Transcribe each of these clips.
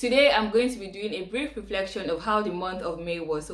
Today I'm going to be doing a brief reflection of how the month of May was.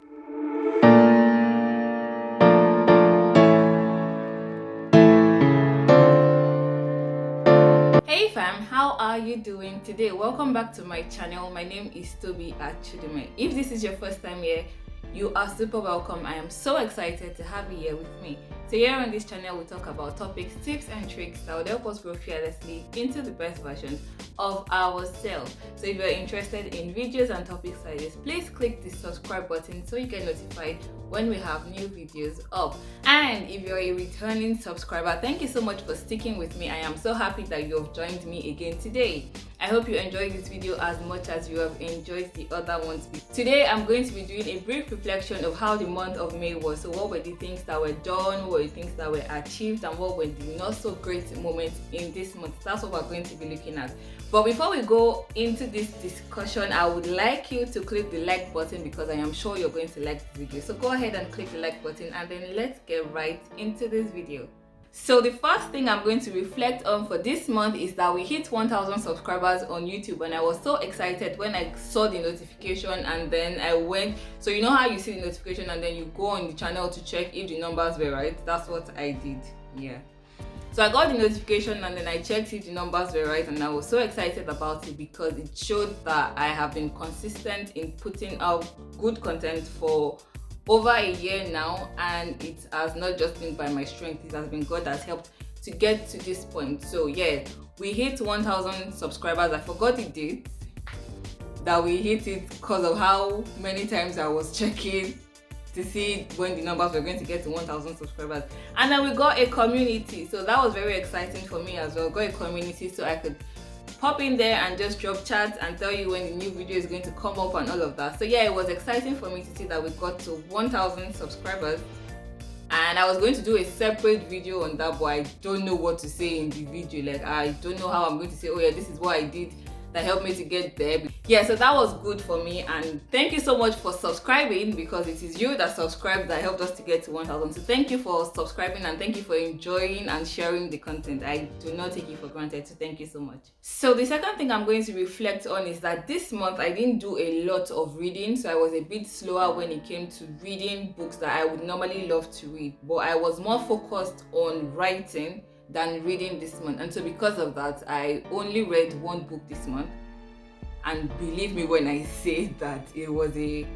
Hey fam, how are you doing today? Welcome back to my channel. My name is Tobi Achudume. If this is your first time here, you are super welcome. I am so excited to have you here with me. So here on this channel, we talk about topics, tips and tricks that will help us grow fearlessly into the best version of ourselves. So if you're interested in videos and topics like this, please click the subscribe button so you get notified when we have new videos up. And if you're a returning subscriber, thank you so much for sticking with me. I am so happy that you have joined me again today. I hope you enjoyed this video as much as you have enjoyed the other ones. Today I'm going to be doing a brief reflection of how the month of May was. So what were the things that were done, what were the things that were achieved, and what were the not so great moments in this month. That's what we're going to be looking at. But before we go into this discussion, I would like you to click the like button because I am sure you're going to like the video. So go ahead and click the like button and then let's get right into this video. So the first thing I'm going to reflect on for this month is that we hit 1,000 subscribers on YouTube, and I was so excited when I saw the notification, and then I went. So you know how you see the notification and then you go on the channel to check if the numbers were right? That's what I did. Yeah. So I got the notification and then I checked if the numbers were right, and I was so excited about it because it showed that I have been consistent in putting out good content for over a year now, and it has not just been by my strength, it has been God that has helped to get to this point. So yeah, we hit 1,000 subscribers. I forgot the date that we hit it because of how many times I was checking to see when the numbers were going to get to 1,000 subscribers. And then we got a community, so that was very exciting for me as well. Got a community so I could pop in there and just drop chats and tell you when the new video is going to come up and all of that. So yeah, it was exciting for me to see that we got to 1,000 subscribers, and I was going to do a separate video on that, but I don't know what to say in the video. Like, I don't know how I'm going to say, oh yeah, this is what I did that helped me to get there. Yeah, so that was good for me, and thank you so much for subscribing, because it is you that subscribed that helped us to get to 1,000. So thank you for subscribing, and thank you for enjoying and sharing the content. I do not take it for granted, so thank you so much. So the second thing I'm going to reflect on is that this month I didn't do a lot of reading, so I was a bit slower when it came to reading books that I would normally love to read, but I was more focused on writing than reading this month. And so because of that, I only read one book this month, and believe me when I say that it was a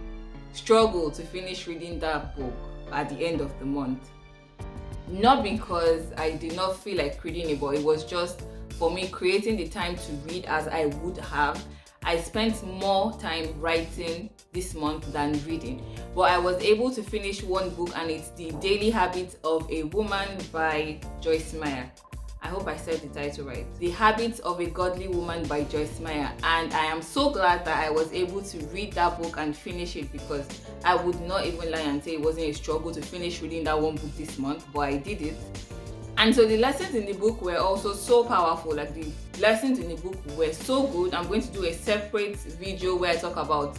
struggle to finish reading that book at the end of the month. Not because I did not feel like reading it, but it was just for me creating the time to read as I would have. I spent more time writing this month than reading, but I was able to finish one book, and it's The Daily Habits of a Woman by Joyce Meyer. I hope I said the title right. The Habits of a Godly Woman by Joyce Meyer. And I am so glad that I was able to read that book and finish it, because I would not even lie and say it wasn't a struggle to finish reading that one book this month, but I did it. And so the lessons in the book were also so powerful. Like, the lessons in the book were so good. I'm going to do a separate video where I talk about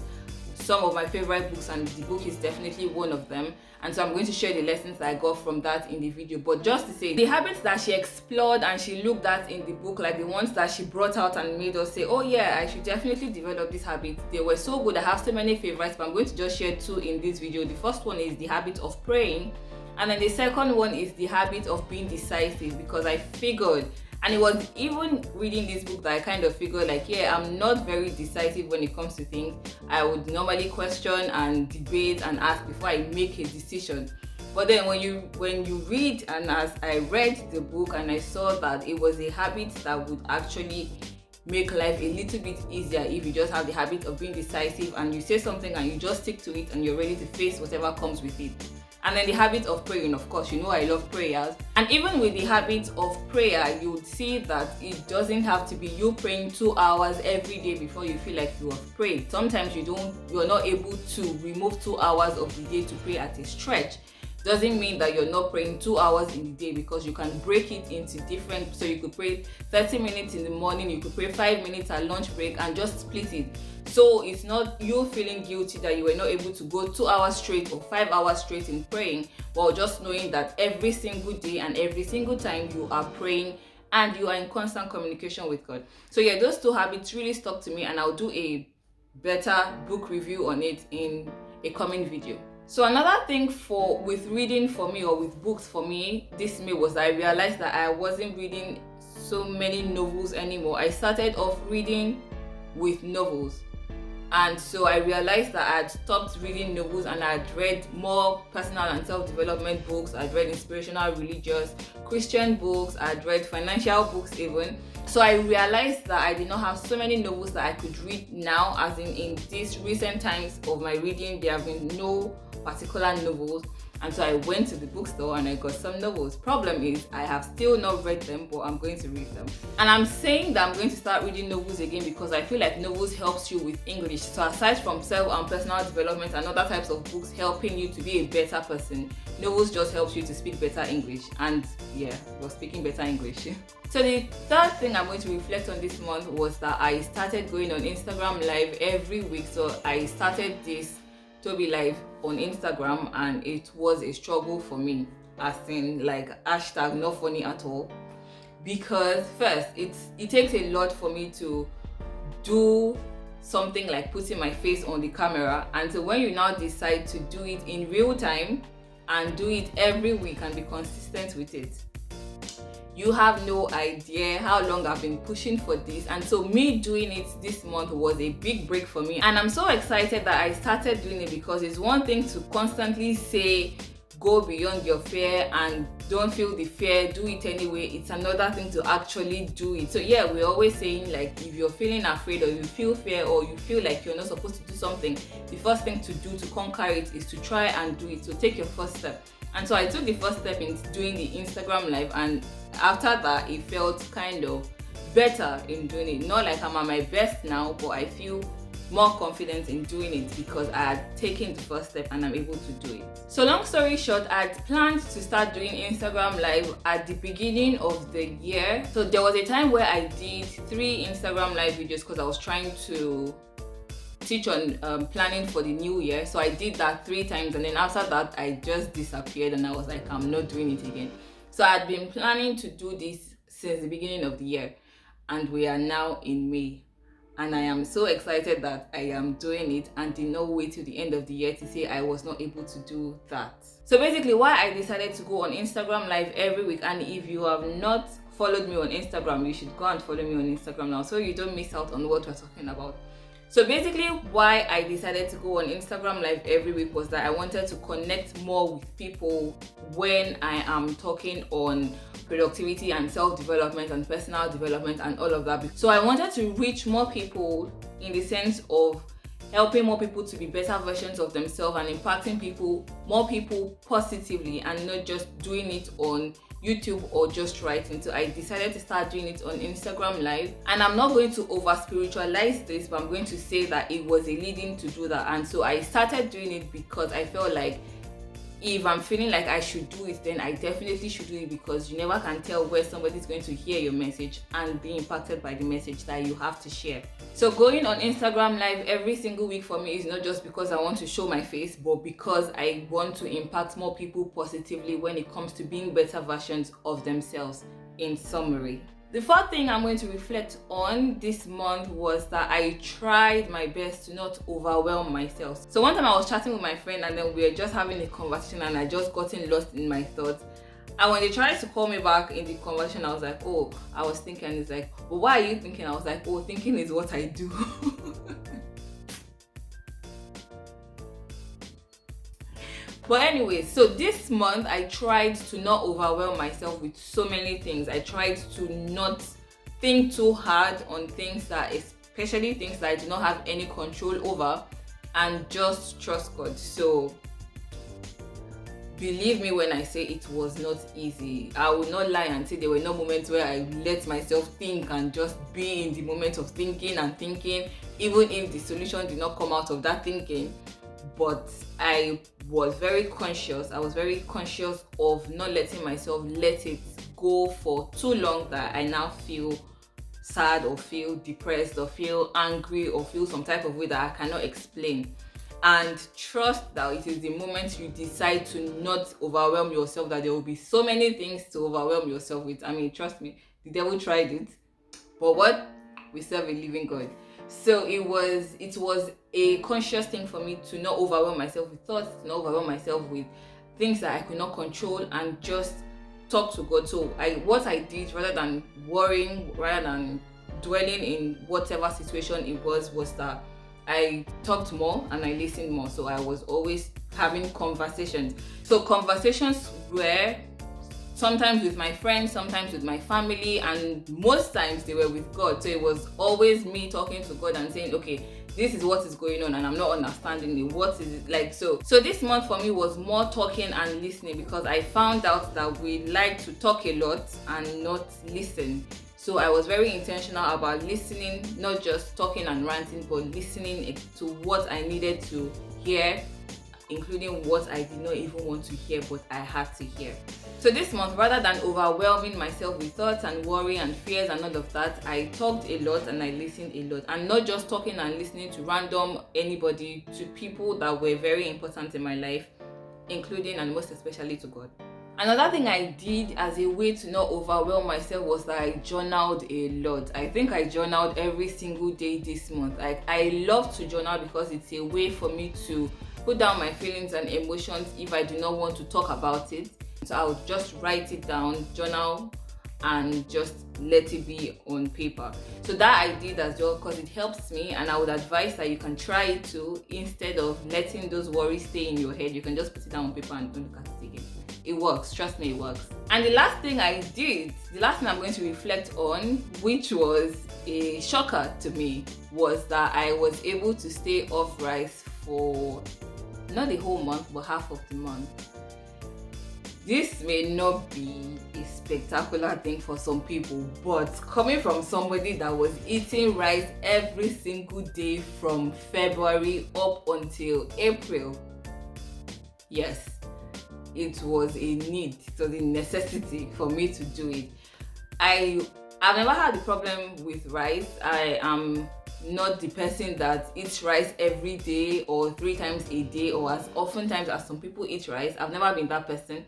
some of my favorite books, and the book is definitely one of them. And so I'm going to share the lessons that I got from that in the video. But just to say, the habits that she explored and she looked at in the book, like the ones that she brought out and made us say, oh yeah, I should definitely develop this habit, they were so good. I have so many favorites, but I'm going to just share two in this video. The first one is the habit of praying, and then the second one is the habit of being decisive, because I figured, and it was even reading this book that I kind of figured, like, yeah, I'm not very decisive when it comes to things. I would normally question and debate and ask before I make a decision. But then when you read, and as I read the book and I saw that it was a habit that would actually make life a little bit easier if you just have the habit of being decisive, and you say something and you just stick to it and you're ready to face whatever comes with it. And then the habit of praying, of course, you know I love prayers. And even with the habit of prayer, you would see that it doesn't have to be you praying 2 hours every day before you feel like you have prayed. Sometimes you're not able to remove 2 hours of the day to pray at a stretch. Doesn't mean that you're not praying 2 hours in the day, because you can break it into different, so you could pray 30 minutes in the morning, you could pray 5 minutes at lunch break, and just split it. So it's not you feeling guilty that you were not able to go 2 hours straight or 5 hours straight in praying, but just knowing that every single day and every single time you are praying and you are in constant communication with God. So yeah, those two habits really stuck to me, and I'll do a better book review on it in a coming video. So another thing with reading for me, or with books for me this May, was that I realized that I wasn't reading so many novels anymore. I started off reading with novels, and so I realized that I had stopped reading novels and I had read more personal and self-development books. I'd read inspirational, religious, Christian books. I'd read financial books even. So I realized that I did not have so many novels that I could read now, as in these recent times of my reading, there have been no particular novels. And so I went to the bookstore and I got some novels. Problem is, I have still not read them, but I'm going to read them. And I'm saying that I'm going to start reading novels again because I feel like novels helps you with English. So aside from self and personal development and other types of books helping you to be a better person, novels just helps you to speak better English. And yeah, you're speaking better English. So the third thing I'm going to reflect on this month was that I started going on Instagram Live every week. So I started this Tobi Live on Instagram, and it was a struggle for me, as in like hashtag not funny at all, because first it takes a lot for me to do something like putting my face on the camera, and so when you now decide to do it in real time and do it every week and be consistent with it, you have no idea how long I've been pushing for this. And so me doing it this month was a big break for me, and I'm so excited that I started doing it, because it's one thing to constantly say go beyond your fear and don't feel the fear, do it anyway. It's another thing to actually do it. So yeah, we're always saying, like, if you're feeling afraid or you feel fear or you feel like you're not supposed to do something, the first thing to do to conquer it is to try and do it. So take your first step. And so I took the first step in doing the Instagram Live, and after that it felt kind of better in doing it. Not like I'm at my best now, but I feel more confident in doing it because I had taken the first step and I'm able to do it. So long story short, I had planned to start doing Instagram Live at the beginning of the year. So there was a time where I did 3 Instagram Live videos because I was trying to teach on planning for the new year. So I did that 3 times, and then after that I just disappeared and I was like, I'm not doing it again. So I had been planning to do this since the beginning of the year, and we are now in May, and I am so excited that I am doing it and did not wait till the end of the year to say I was not able to do that. So basically why I decided to go on Instagram Live every week, and if you have not followed me on Instagram, you should go and follow me on Instagram now so you don't miss out on what we're talking about. So basically why I decided to go on Instagram Live every week was that I wanted to connect more with people when I am talking on productivity and self-development and personal development and all of that. So I wanted to reach more people in the sense of helping more people to be better versions of themselves and impacting more people positively, and not just doing it on YouTube or just writing. So I decided to start doing it on Instagram Live, and I'm not going to over spiritualize this, but I'm going to say that it was a leading to do that. And so I started doing it because I felt like if I'm feeling like I should do it, then I definitely should do it, because you never can tell where somebody's going to hear your message and be impacted by the message that you have to share. So going on Instagram Live every single week for me is not just because I want to show my face, but because I want to impact more people positively when it comes to being better versions of themselves, in summary. The fourth thing I'm going to reflect on this month was that I tried my best to not overwhelm myself. So one time I was chatting with my friend, and then we were just having a conversation, and I just gotten lost in my thoughts. And when they tried to call me back in the conversation, I was like, oh, I was thinking. It's like, well, why are you thinking? I was like, oh, thinking is what I do. But anyway, so this month I tried to not overwhelm myself with so many things. I tried to not think too hard on things especially things that I do not have any control over, and just trust God. So believe me when I say it was not easy. I will not lie and say there were no moments where I let myself think and just be in the moment of thinking, even if the solution did not come out of that thinking. But I was very conscious. I was very conscious of not letting myself let it go for too long, that I now feel sad or feel depressed or feel angry or feel some type of way that I cannot explain. And trust that it is the moment you decide to not overwhelm yourself that there will be so many things to overwhelm yourself with. I mean, trust me, the devil tried it, but what? We serve a living God. So it was a conscious thing for me to not overwhelm myself with thoughts, to not overwhelm myself with things that I could not control, and just talk to God. So what I did, rather than worrying, rather than dwelling in whatever situation it was that I talked more and I listened more. So I was always having conversations. So conversations were sometimes with my friends, sometimes with my family, and most times they were with God. So it was always me talking to God and saying, okay, this is what is going on and I'm not understanding it. What is it like? So this month for me was more talking and listening, because I found out that we like to talk a lot and not listen. So I was very intentional about listening, not just talking and ranting, but listening to what I needed to hear, including what I did not even want to hear, but I had to hear. So this month, rather than overwhelming myself with thoughts and worry and fears and all of that, I talked a lot and I listened a lot. And not just talking and listening to random anybody, to people that were very important in my life, including and most especially to God. Another thing I did as a way to not overwhelm myself was that I journaled a lot. I think I journaled every single day this month. I love to journal because it's a way for me to put down my feelings and emotions if I do not want to talk about it. So I would just write it down, journal, and just let it be on paper. So that I did as well because it helps me, and I would advise that you can try it too. Instead of letting those worries stay in your head, you can just put it down on paper and don't look at it again. It works, trust me, it works. And the last thing I did, the last thing I'm going to reflect on, which was a shocker to me, was that I was able to stay off rice for not the whole month, but half of the month. This may not be a spectacular thing for some people, but coming from somebody that was eating rice every single day from February up until April, yes, it was a need, it was a necessity for me to do it. I've never had a problem with rice. I am not the person that eats rice every day or 3 times a day or as often times as some people eat rice. I've never been that person.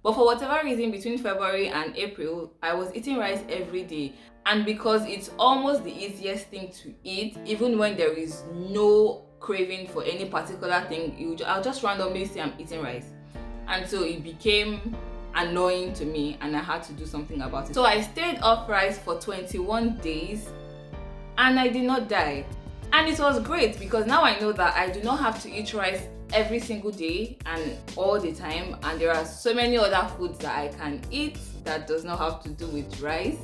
But for whatever reason, between February and April, I was eating rice every day. And because it's almost the easiest thing to eat, even when there is no craving for any particular thing, I'll just randomly say I'm eating rice. And so it became annoying to me and I had to do something about it. So I stayed off rice for 21 days and I did not die. And it was great because now I know that I do not have to eat rice every single day and all the time, and there are so many other foods that I can eat that does not have to do with rice.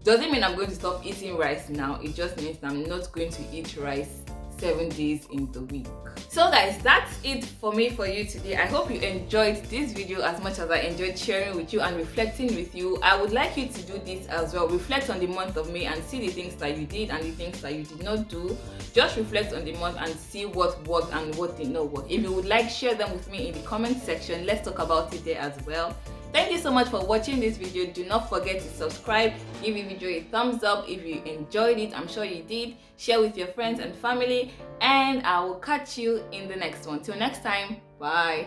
Doesn't mean I'm going to stop eating rice now, it just means I'm not going to eat rice 7 days in the week. So guys, that's it for me for you today. I hope you enjoyed this video as much as I enjoyed sharing with you and reflecting with you. I would like you to do this as well. Reflect on the month of May and see the things that you did and the things that you did not do. Just reflect on the month and see what worked and what did not work. If you would like, share them with me in the comment section. Let's talk about it there as well. Thank you so much for watching this video. Do not forget to subscribe, give the video a thumbs up if you enjoyed it. I'm sure you did. Share with your friends and family, and I will catch you in the next one. Till next time, bye.